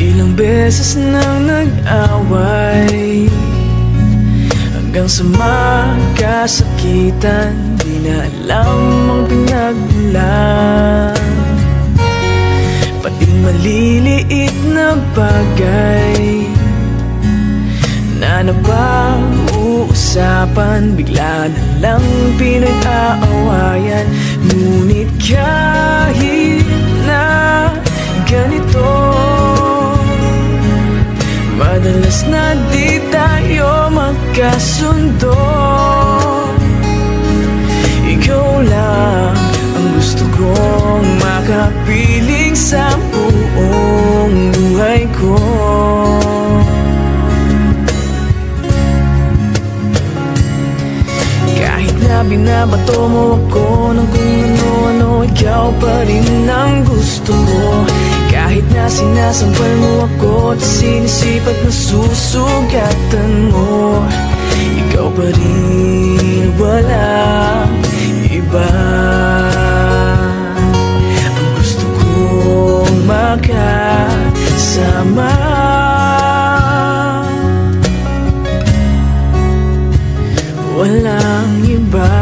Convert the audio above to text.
Ilang beses nang nag-away hanggang sa magkasakitan, di na alam ang pinagmulan. Pati maliliit na bagay na napag-uusapan, bigla na lang pinag-aawayan. Ngunit kahit na ganito, madalas na di tayo magkasundo. Ikaw lang ang gusto kong makapiling sa buong buhay ko. Kahit na binabato mo ako ng kung ano-ano, ikaw pa rin ang gusto ko. Kahit na sinasampal mo ako at sinisipat na susugatan mo, ikaw pa rin, walang iba. Ang gusto kong makasama, walang iba.